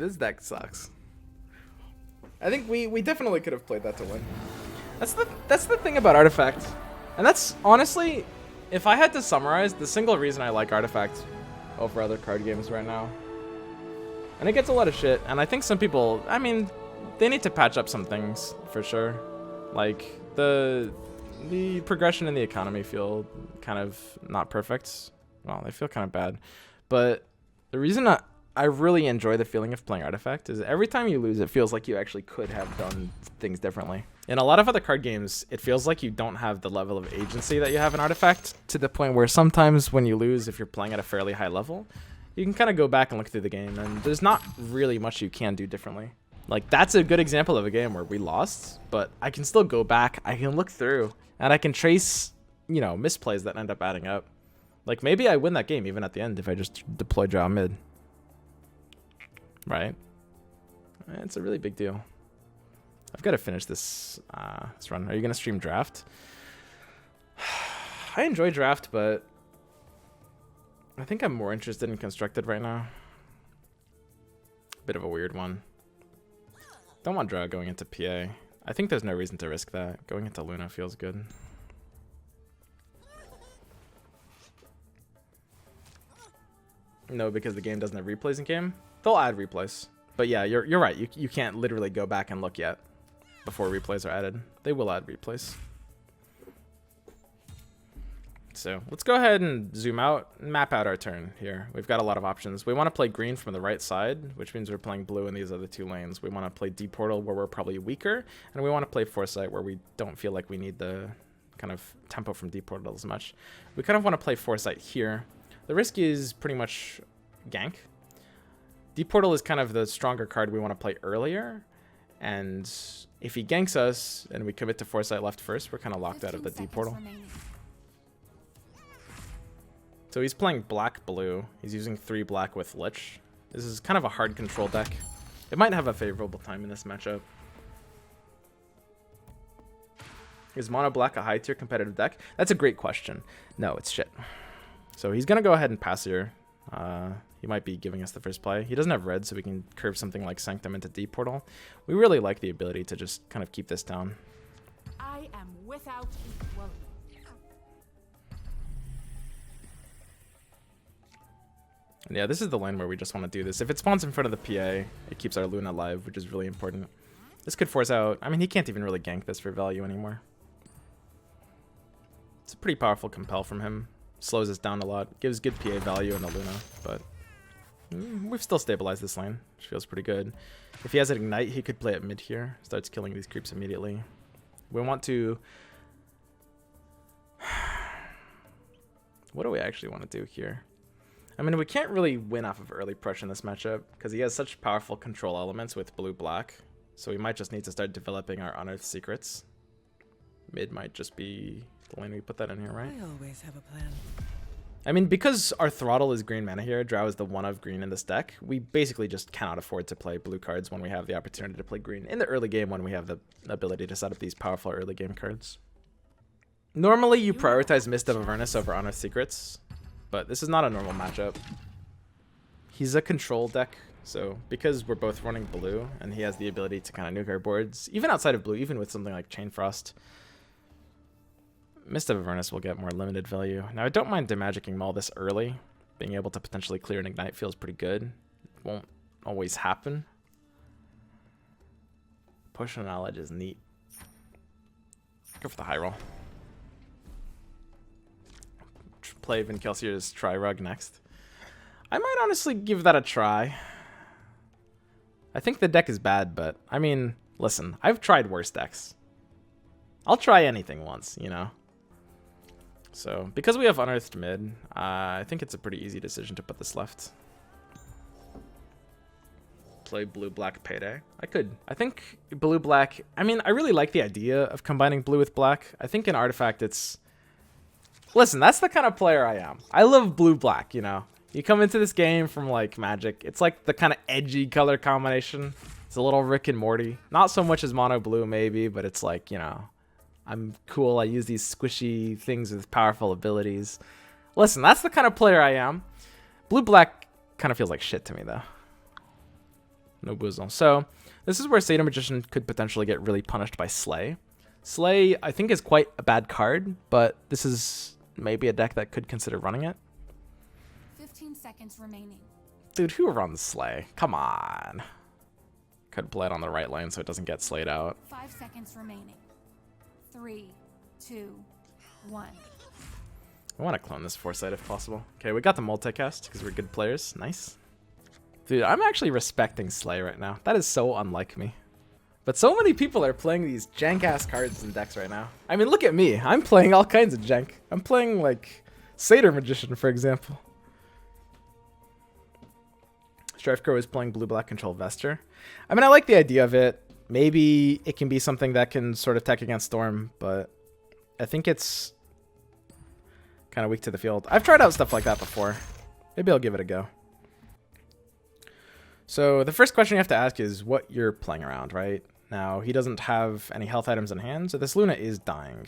This deck sucks. I think we definitely could have played that to win. That's the thing about Artifact. And that's honestly, if I had to summarize, the single reason I like Artifact over other card games right now. And it gets a lot of shit, and I think some people, I mean, they need to patch up some things for sure. Like the progression in the economy feel kind of not perfect. Well, they feel kind of bad. But the reason I really enjoy the feeling of playing Artifact is every time you lose, it feels like you actually could have done things differently. In a lot of other card games, it feels like you don't have the level of agency that you have in Artifact, to the point where sometimes when you lose, if you're playing at a fairly high level, you can kind of go back and look through the game, and there's not really much you can do differently. Like, that's a good example of a game where we lost, but I can still go back, I can look through, and I can trace, you know, misplays that end up adding up. Like, maybe I win that game even at the end if I just deploy draw mid. Right? It's a really big deal. I've got to finish this run. Are you going to stream draft? I enjoy draft, but I think I'm more interested in constructed right now. Bit of a weird one. Don't want draw going into PA. I think there's no reason to risk that. Going into Luna feels good. No, because the game doesn't have replays in game. They'll add replays. But yeah, you're right. You can't literally go back and look yet before replays are added. They will add replays. So let's go ahead and zoom out and map out our turn here. We've got a lot of options. We want to play green from the right side, which means we're playing blue in these other two lanes. We want to play deep portal where we're probably weaker, and we want to play foresight where we don't feel like we need the kind of tempo from deep portal as much. We kind of want to play foresight here. The risk is pretty much gank. Deep portal is kind of the stronger card we want to play earlier, and if he ganks us and we commit to foresight left first, we're kind of locked out of the deep portal. So he's playing black-blue. He's using 3 black with Lich. This is kind of a hard control deck. It might have a favorable time in this matchup. Is mono black a high-tier competitive deck? That's a great question. No, it's shit. So he's going to go ahead and pass here. He might be giving us the first play. He doesn't have red, so we can curve something like Sanctum into deep portal. We really like the ability to just kind of keep this down. I am without equal. And yeah, this is the lane where we just want to do this. If it spawns in front of the PA, it keeps our Luna alive, which is really important. This could force out... I mean, he can't even really gank this for value anymore. It's a pretty powerful compel from him. Slows us down a lot. Gives good PA value in the Luna, but... we've still stabilized this lane, which feels pretty good. If he has an Ignite, he could play it mid here. Starts killing these creeps immediately. We want to... what do we actually want to do here? I mean, we can't really win off of early pressure in this matchup because he has such powerful control elements with blue-black. So we might just need to start developing our unearthed secrets. Mid might just be the lane we put that in here, right? I always have a plan. I mean, because our throttle is green mana here, Drow is the one of green in this deck, we basically just cannot afford to play blue cards when we have the opportunity to play green in the early game when we have the ability to set up these powerful early game cards. Normally, you prioritize Mist of Avernus over Unearthed Secrets, but this is not a normal matchup. He's a control deck, so because we're both running blue and he has the ability to kind of nuke our boards, even outside of blue, even with something like Chain Frost, Mist of Avernus will get more limited value. Now, I don't mind demagicking Maul this early. Being able to potentially clear an Ignite feels pretty good. It won't always happen. Push on knowledge is neat. Go for the high roll. Play Vinkelsier's Tri-Rug next. I might honestly give that a try. I think the deck is bad, but I mean, listen, I've tried worse decks. I'll try anything once, you know? So, because we have Unearthed mid, I think it's a pretty easy decision to put this left. Play blue-black Payday. I could. I think blue-black... I mean, I really like the idea of combining blue with black. I think in Artifact it's... Listen, that's the kind of player I am. I love blue-black, you know? You come into this game from, like, Magic. It's like the kind of edgy color combination. It's a little Rick and Morty. Not so much as mono blue, maybe, but it's like, you know... I'm cool. I use these squishy things with powerful abilities. Listen, that's the kind of player I am. Blue-black kind of feels like shit to me, though. No boozle. So this is where Satyr Magician could potentially get really punished by Slay. Slay, I think, is quite a bad card, but this is maybe a deck that could consider running it. 15 seconds remaining. Dude, who runs Slay? Come on. Could play it on the right lane so it doesn't get slayed out. 5 seconds remaining. 3, 2, 1. I want to clone this Foresight if possible. Okay, we got the multicast because we're good players. Nice. Dude, I'm actually respecting Slay right now. That is so unlike me. But so many people are playing these jank-ass cards in decks right now. I mean, look at me. I'm playing all kinds of jank. I'm playing, like, Satyr Magician, for example. Strife Crow is playing blue-black control Vesture. I mean, I like the idea of it. Maybe it can be something that can sort of tech against Storm, but I think it's kind of weak to the field. I've tried out stuff like that before. Maybe I'll give it a go. So the first question you have to ask is what you're playing around, right? Now, he doesn't have any health items in hand, so this Luna is dying.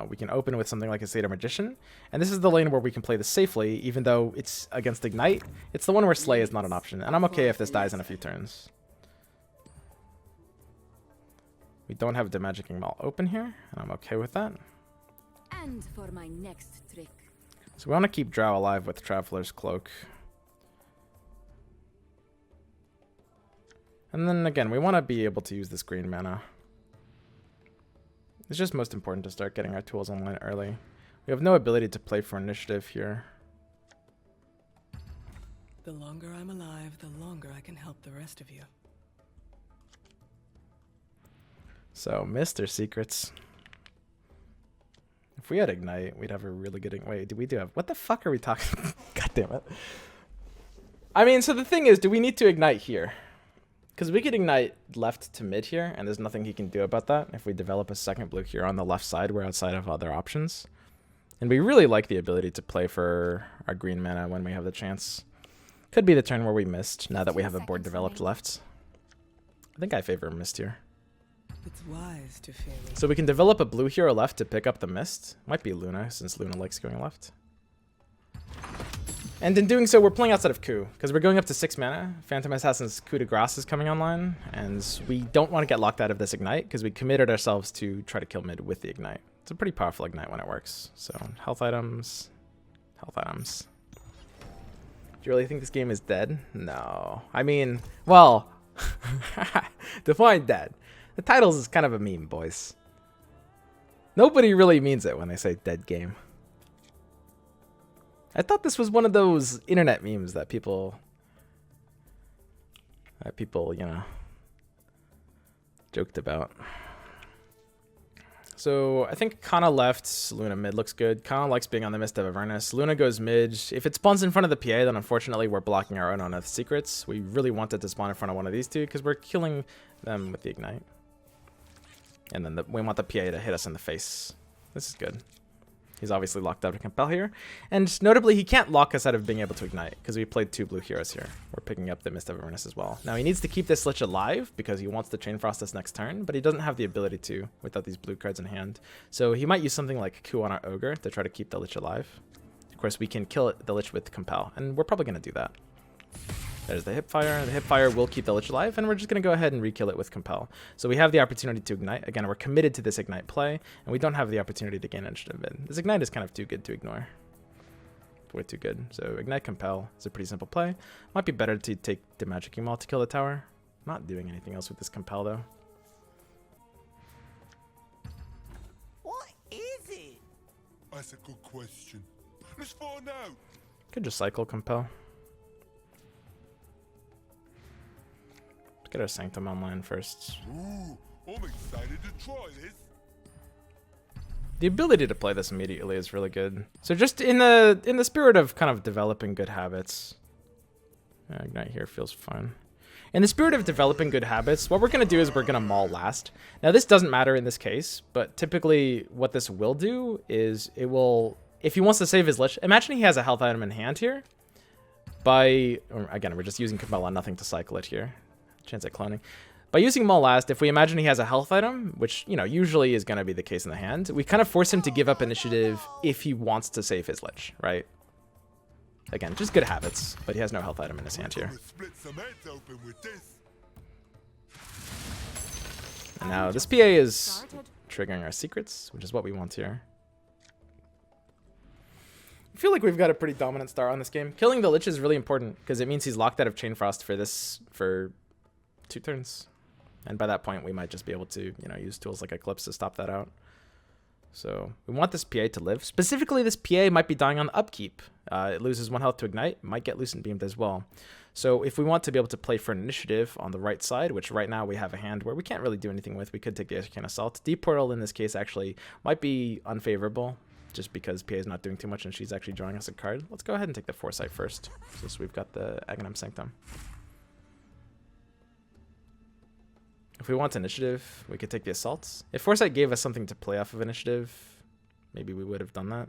We can open with something like a Satyr Magician, and this is the lane where we can play this safely, even though it's against Ignite. It's the one where Slay is not an option, and I'm okay if this dies in a few turns. We don't have the Magicking Maul open here, and I'm okay with that. And for my next trick. So we want to keep Drow alive with Traveler's Cloak. And then again, we want to be able to use this green mana. It's just most important to start getting our tools online early. We have no ability to play for initiative here. The longer I'm alive, the longer I can help the rest of you. So, Mr. Secrets. If we had Ignite, we'd have a really good... Wait, we do have... What the fuck are we talking... God damn it. I mean, so the thing is, do we need to Ignite here? Because we could Ignite left to mid here, and there's nothing he can do about that. If we develop a second blue here on the left side, we're outside of other options. And we really like the ability to play for our green mana when we have the chance. Could be the turn where we missed, now that we have a board developed left. I think I favor mist here. It's wise to fear me. So we can develop a blue hero left to pick up the mist. Might be Luna, since Luna likes going left. And in doing so, we're playing outside of Coup, because we're going up to 6 mana. Phantom Assassin's Coup de Grace is coming online, and we don't want to get locked out of this Ignite, because we committed ourselves to try to kill mid with the Ignite. It's a pretty powerful Ignite when it works. So, health items, health items. Do you really think this game is dead? No. I mean, well, define dead. The titles is kind of a meme, boys. Nobody really means it when they say dead game. I thought this was one of those internet memes that people, you know, joked about. So I think Kana left, Luna mid looks good. Kana likes being on the Mist of Avernus. Luna goes mid. If it spawns in front of the PA, then unfortunately we're blocking our own on the secrets. We really wanted to spawn in front of one of these two because we're killing them with the Ignite. And then we want the PA to hit us in the face. This is good. He's obviously locked out to Compel here. And notably, he can't lock us out of being able to Ignite because we played 2 blue heroes here. We're picking up the Mist of Avernus as well. Now, he needs to keep this Lich alive because he wants to Chain Frost us next turn, but he doesn't have the ability to without these blue cards in hand. So he might use something like Coup on our Ogre to try to keep the Lich alive. Of course, we can kill the Lich with Compel, and we're probably going to do that. There's the Hipfire. The Hipfire will keep the Lich alive, and we're just going to go ahead and re-kill it with Compel. So we have the opportunity to Ignite. Again, we're committed to this Ignite play, and we don't have the opportunity to gain initiative mid. This Ignite is kind of too good to ignore. Way too good. So Ignite Compel is a pretty simple play. Might be better to take the Magicking Maul to kill the tower. I'm not doing anything else with this Compel, though. What is it? That's a good question. Let's find out. Could just cycle Compel. Get our Sanctum online first. Ooh, I'm excited to try this. The ability to play this immediately is really good. So just in the spirit of kind of developing good habits, Ignite here feels fine. In the spirit of developing good habits, what we're going to do is we're going to Maul last. Now this doesn't matter in this case, but typically what this will do is it will, if he wants to save his Lich, imagine he has a health item in hand here. Again, we're just using Compel on nothing to cycle it here. Chance at cloning. By using Maul last, if we imagine he has a health item, which, you know, usually is going to be the case in the hand, we kind of force him to give up initiative if he wants to save his Lich, right? Again, just good habits, but he has no health item in his hand here. Split some heads open with this. And now this PA is triggering our secrets, which is what we want here. I feel like we've got a pretty dominant start on this game. Killing the Lich is really important because it means he's locked out of Chain Frost for 2 turns. And by that point, we might just be able to, you know, use tools like Eclipse to stop that out. So we want this PA to live. Specifically, this PA might be dying on the upkeep. It loses 1 health to Ignite, might get Lucent Beamed as well. So if we want to be able to play for an initiative on the right side, which right now we have a hand where we can't really do anything with, we could take the Arcane Assault. Deep Portal in this case actually might be unfavorable, just because PA is not doing too much and she's actually drawing us a card. Let's go ahead and take the Foresight first, since we've got the Aghanim Sanctum. If we want initiative, we could take the Assaults. If Foresight gave us something to play off of initiative, maybe we would have done that.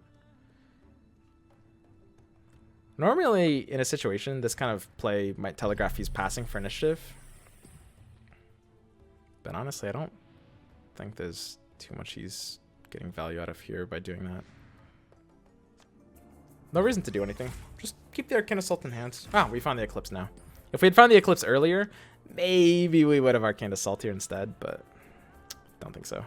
Normally, in a situation, this kind of play might telegraph he's passing for initiative. But honestly, I don't think there's too much he's getting value out of here by doing that. No reason to do anything. Just keep the Arcane Assault in hand. Ah, we found the Eclipse now. If we had found the Eclipse earlier, maybe we would have Arcane Assault here instead, but don't think so.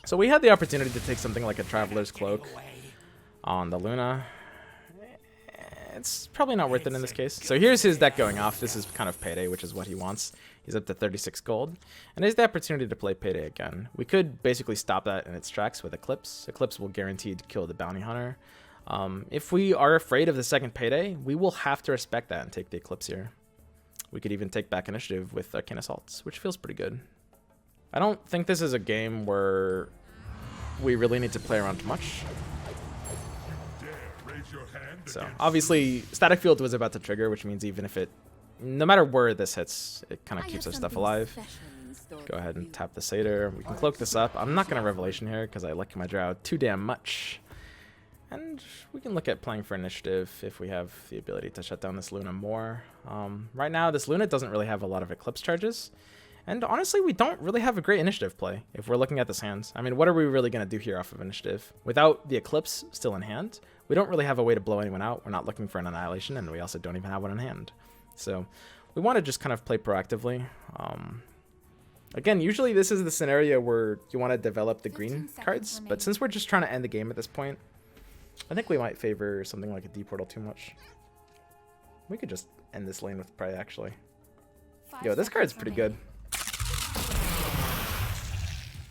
So we had the opportunity to take something like a Traveler's Cloak on the Luna. It's probably not worth it in this case. So here's his deck going off. This is kind of Payday, which is what he wants. He's up to 36 gold. And here's the opportunity to play Payday again. We could basically stop that in its tracks with Eclipse. Eclipse will guaranteed kill the Bounty Hunter. If we are afraid of the second Payday, we will have to respect that and take the Eclipse here. We could even take back initiative with Arcane Assaults, which feels pretty good. I don't think this is a game where we really need to play around too much. So obviously Static Field was about to trigger, which means even if it, no matter where this hits, it kind of keeps our stuff alive. Go ahead and tap the Satyr. We can cloak this up. I'm not going to Revelation here because I like my Drow too damn much. And we can look at playing for initiative if we have the ability to shut down this Luna more. Right now, this Luna doesn't really have a lot of Eclipse charges. And honestly, we don't really have a great initiative play if we're looking at this hand. I mean, what are we really going to do here off of initiative? Without the Eclipse still in hand, we don't really have a way to blow anyone out. We're not looking for an Annihilation, and we also don't even have one in hand. So we want to just kind of play proactively. Again, usually this is the scenario where you want to develop the green cards, but since we're just trying to end the game at this point, I think we might favor something like a Deep Portal too much. We could just end this lane with Prey, actually. Yo, this card's pretty good.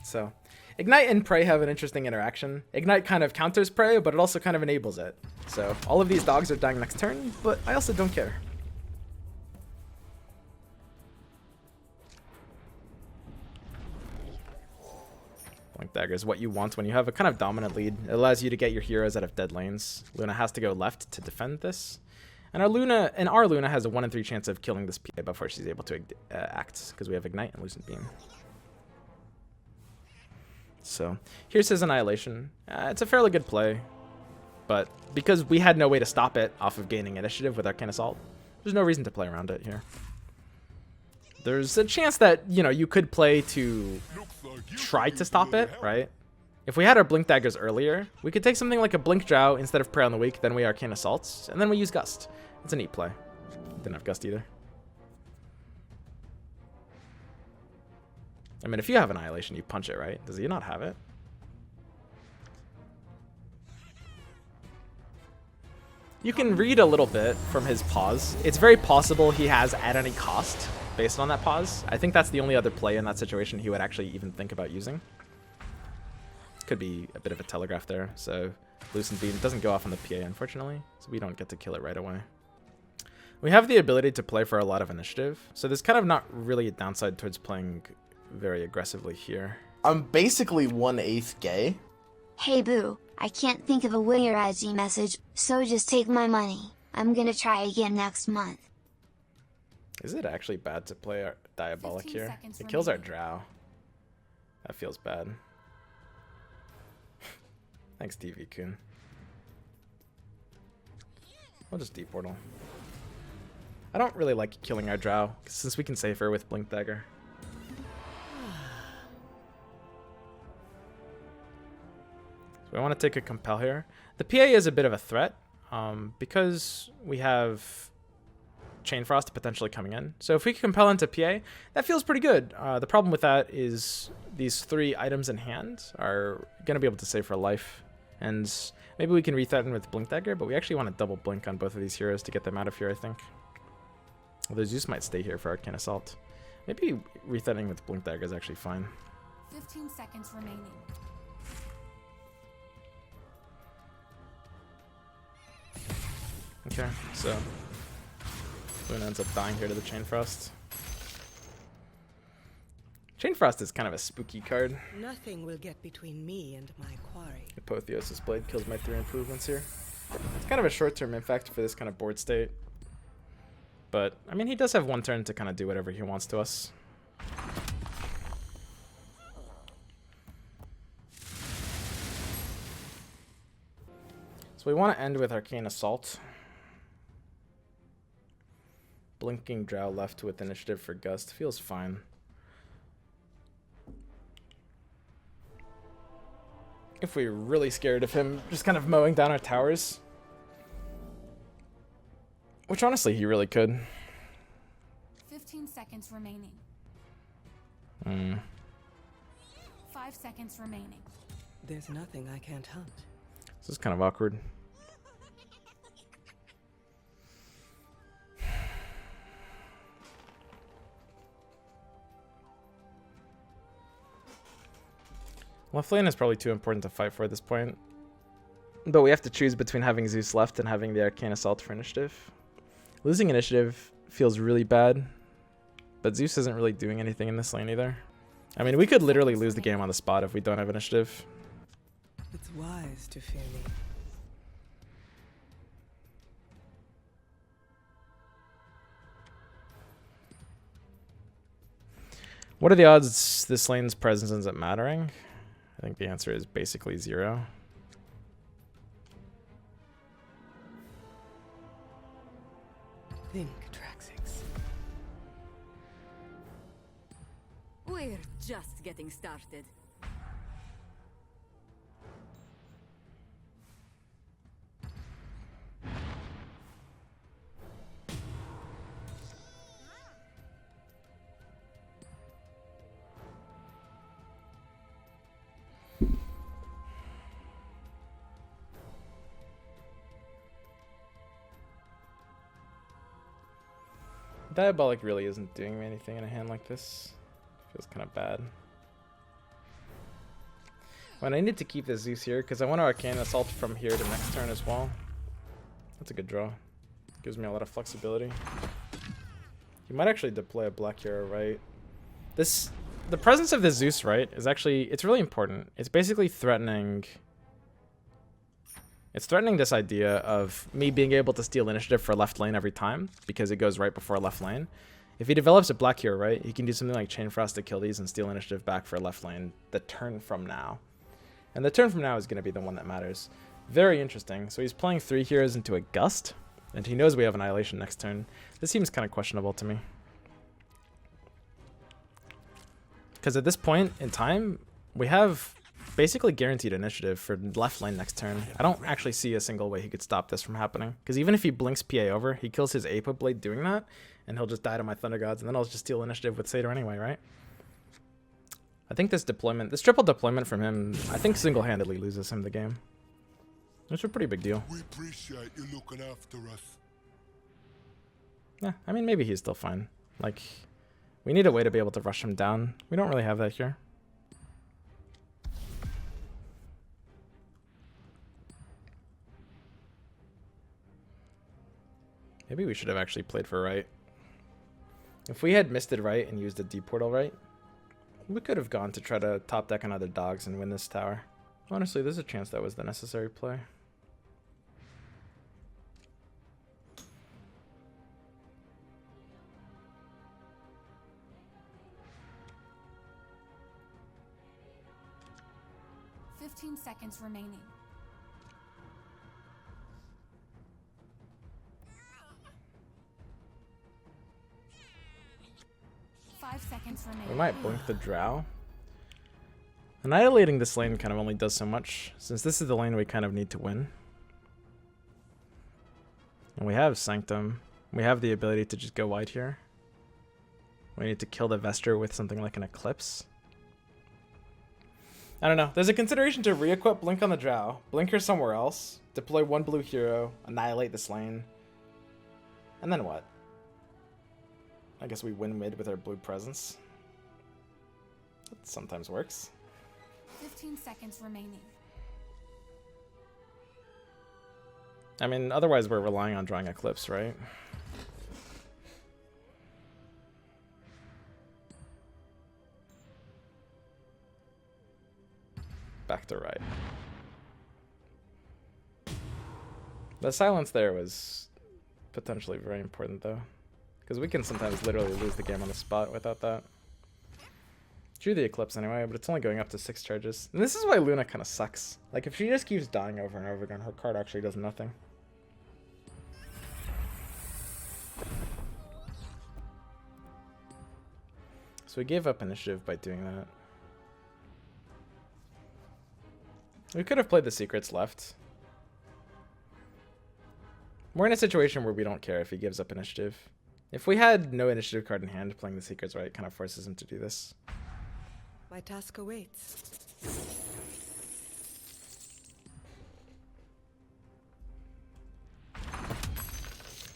So, Ignite and Prey have an interesting interaction. Ignite kind of counters Prey, but it also kind of enables it. So, all of these dogs are dying next turn, but I also don't care. Blink Dagger is what you want when you have a kind of dominant lead. It allows you to get your heroes out of dead lanes. Luna has to go left to defend this. And our Luna has a 1 in 3 chance of killing this PA before she's able to act, because we have Ignite and Lucent Beam. So here's his Annihilation. It's a fairly good play, but because we had no way to stop it off of gaining initiative with Arcane Assault, there's no reason to play around it here. There's a chance that, you know, you could play to try to stop it, right? If we had our Blink Daggers earlier, we could take something like a Blink Drow instead of Prey on the Weak, then we Arcane Assaults, and then we use Gust. It's a neat play. Didn't have Gust either. I mean, if you have Annihilation, you punch it, right? Does he not have it? You can read a little bit from his pause. It's very possible he has at any cost based on that pause. I think that's the only other play in that situation he would actually even think about using. Could be a bit of a telegraph there. So Lucent Beam doesn't go off on the PA, unfortunately, so we don't get to kill it right away. We have the ability to play for a lot of initiative, so there's kind of not really a downside towards playing very aggressively here. I'm basically 1/8 gay. Hey boo, I can't think of a winner IG message, so just take my money. I'm gonna try again next month. Is it actually bad to play our Diabolic here? It kills our Drow. That feels bad. Thanks, TV-kun. We'll just Deep Portal. I don't really like killing our Drow, since we can save her with Blink Dagger. So We want to take a compel here. The PA is a bit of a threat because we have Chain Frost potentially coming in. So if we can compel into PA, that feels pretty good. The problem with that is these 3 items in hand are going to be able to save for life. And maybe we can rethreaten with Blink Dagger, but we actually want to double blink on both of these heroes to get them out of here, I think. Although Zeus might stay here for Arcane Assault. Maybe rethreatening with Blink Dagger is actually fine. 15 seconds remaining. Okay, so Luna ends up dying here to the Chain Frost. Chain Frost is kind of a spooky card. Nothing will get between me and my quarry. Apotheosis Blade kills my 3 improvements here. It's kind of a short-term impact for this kind of board state. But, I mean, he does have 1 turn to kind of do whatever he wants to us. So we want to end with Arcane Assault. Blinking Drow left with initiative for Gust. Feels fine. If we're really scared of him just kind of mowing down our towers. Which honestly he really could. 15 seconds remaining. 5 seconds remaining. There's nothing I can't hunt. This is kind of awkward. Left lane is probably too important to fight for at this point. But we have to choose between having Zeus left and having the Arcane Assault for initiative. Losing initiative feels really bad, but Zeus isn't really doing anything in this lane either. I mean, we could literally lose the game on the spot if we don't have initiative. It's wise to fear me. What are the odds this lane's presence ends up mattering? I think the answer is basically 0. Think, Traxix. We're just getting started. Diabolic really isn't doing me anything in a hand like this. Feels kind of bad. Well, I need to keep this Zeus here because I want to Arcane Assault from here to next turn as well. That's a good draw. Gives me a lot of flexibility. You might actually deploy a black hero, right? The presence of the Zeus, right, is actually, it's really important. It's basically threatening... It's threatening this idea of me being able to steal initiative for left lane every time because it goes right before left lane. If he develops a black hero, right, he can do something like Chain Frost to kill these and steal initiative back for left lane the turn from now. And the turn from now is going to be the one that matters. Very interesting. So he's playing 3 heroes into a Gust, and he knows we have Annihilation next turn. This seems kind of questionable to me. Because at this point in time, we have basically guaranteed initiative for left lane next turn. I don't actually see a single way he could stop this from happening. Because even if he blinks PA over, he kills his Apo Blade doing that, and he'll just die to my Thunder Gods, and then I'll just steal initiative with Satyr anyway, right? I think this deployment, this triple deployment from him, I think single-handedly loses him the game. It's a pretty big deal. We appreciate you looking after us. Yeah, I mean, maybe he's still fine. Like, we need a way to be able to rush him down. We don't really have that here. Maybe we should have actually played for right. If we had missed it right and used a deep portal right, we could have gone to try to top deck another dogs and win this tower. Honestly, there's a chance that was the necessary play. Seconds remaining. Five seconds remaining. We might blink the Drow. Annihilating this lane kind of only does so much, since this is the lane we kind of need to win. And we have Sanctum. We have the ability to just go wide here. We need to kill the Vesture with something like an Eclipse. I don't know. There's a consideration to re-equip Blink on the Drow, blink her somewhere else, deploy one blue hero, annihilate this lane, and then what? I guess we win mid with our blue presence. That sometimes works. 15 seconds remaining. I mean, otherwise we're relying on drawing Eclipse, right? Back to right. The silence there was potentially very important though, because we can sometimes literally lose the game on the spot without that. Drew the Eclipse anyway, but it's only going up to 6 charges. And this is why Luna kind of sucks. Like, if she just keeps dying over and over again, her card actually does nothing. So we gave up initiative by doing that. We could have played the secrets left. We're in a situation where we don't care if he gives up initiative. If we had no initiative card in hand, playing the secrets right kind of forces him to do this. My task awaits.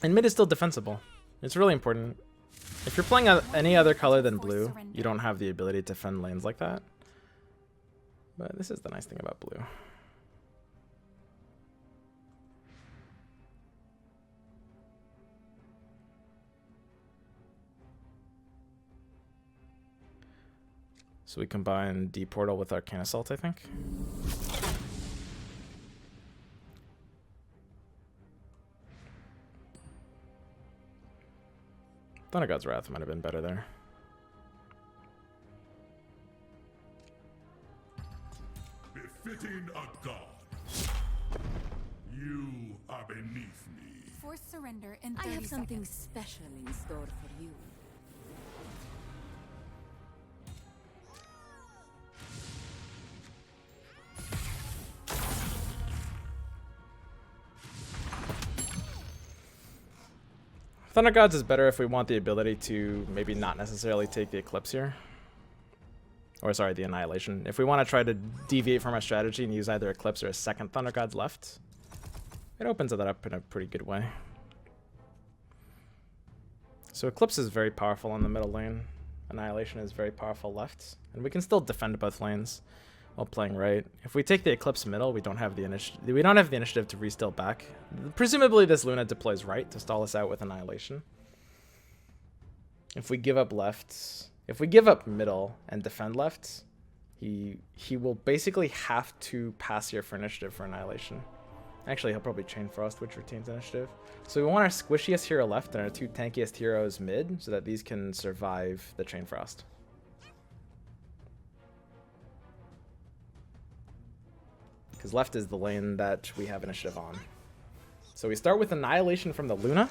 And mid is still defensible. It's really important. If you're playing any other color than blue, you don't have the ability to defend lanes like that. But this is the nice thing about blue. So we combine D Portal with Arcane Assault, I think. Thunder God's Wrath might have been better there. Befitting a god. You are beneath me. Force surrender in 30 I have something seconds. special in store for you. Thunder Gods is better if we want the ability to maybe not necessarily take the Eclipse here. Or sorry, the Annihilation. If we want to try to deviate from our strategy and use either Eclipse or a second Thunder Gods left, it opens that up in a pretty good way. So Eclipse is very powerful on the middle lane. Annihilation is very powerful left. And we can still defend both lanes while playing right. If we take the Eclipse middle, we don't have the initiative to re-steal back. Presumably this Luna deploys right to stall us out with Annihilation. If we give up left, if we give up middle and defend left, he will basically have to pass here for initiative for Annihilation. Actually, he'll probably Chain Frost, which retains initiative. So we want our squishiest hero left and our 2 tankiest heroes mid, so that these can survive the Chain Frost. Because left is the lane that we have initiative on. So we start with Annihilation from the Luna.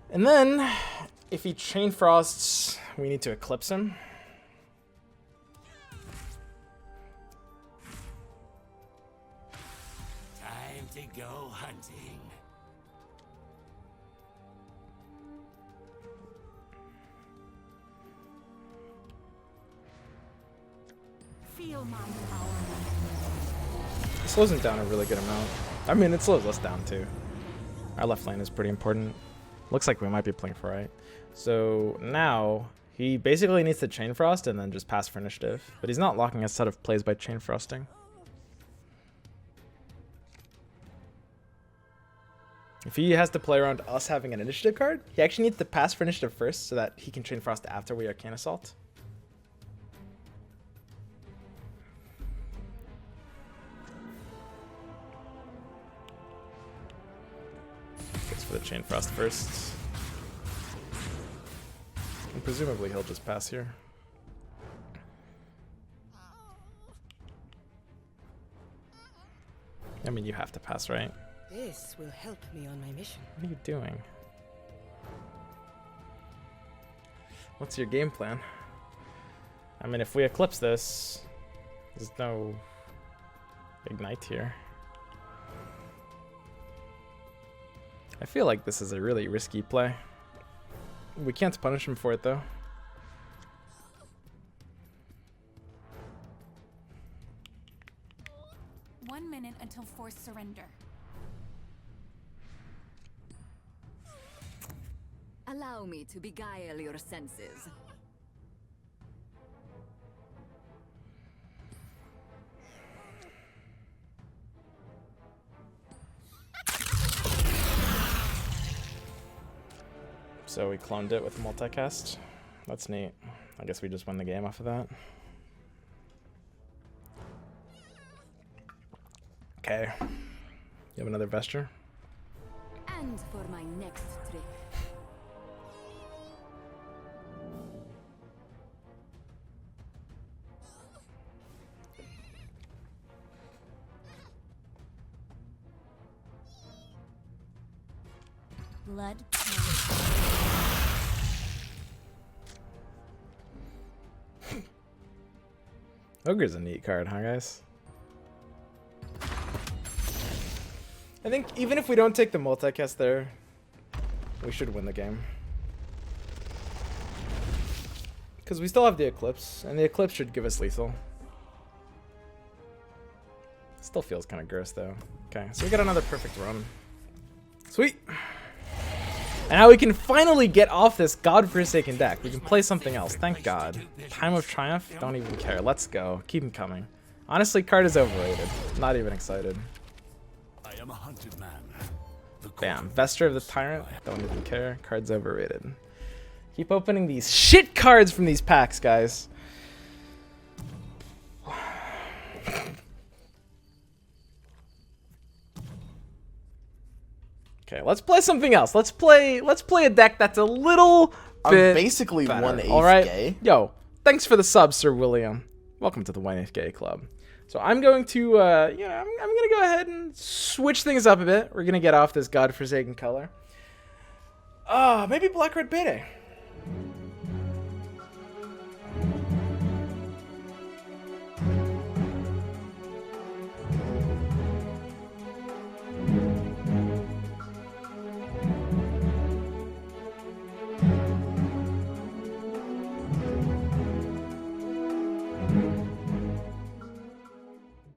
And then, if he Chain Frosts, we need to Eclipse him. Time to go hunting. Feel my power. It slows him down a really good amount. I mean, it slows us down too. Our left lane is pretty important. Looks like we might be playing for right. So now he basically needs to Chain Frost and then just pass for initiative. But he's not locking a set of plays by Chain Frosting. If he has to play around us having an initiative card, he actually needs to pass for initiative first so that he can Chain Frost after we Arcane Assault. For the Chain Frost first. And presumably he'll just pass here. I mean, you have to pass, right? This will help me on my mission. What are you doing? What's your game plan? I mean, if we eclipse this, there's no ignite here. I feel like this is a really risky play. We can't punish him for it, though. One minute until forced surrender. Allow me to beguile your senses. So we cloned it with multicast. That's neat. I guess we just win the game off of that. Okay. You have another Vesture? And for my next trick. Blood. Ogre's a neat card, huh, guys? I think even if we don't take the multicast there, we should win the game. Because we still have the Eclipse, and the Eclipse should give us lethal. Still feels kind of gross, though. Okay, so we got another perfect run. Sweet! And now we can finally get off this godforsaken deck. We can play something else, thank God. Time of Triumph? Don't even care. Let's go. Keep him coming. Honestly, card is overrated. Not even excited. I am a hunted man. Bam. Vesture of the Tyrant? Don't even care. Card's overrated. Keep opening these shit cards from these packs, guys. Okay, let's play something else. Let's play a deck that's a little bit basically better. 1/8 All right? gay. Yo, thanks for the sub, Sir William. Welcome to the 1/8 gay club. So I'm going to, I'm gonna go ahead and switch things up a bit. We're gonna get off this godforsaken color. Maybe Black Red Beta.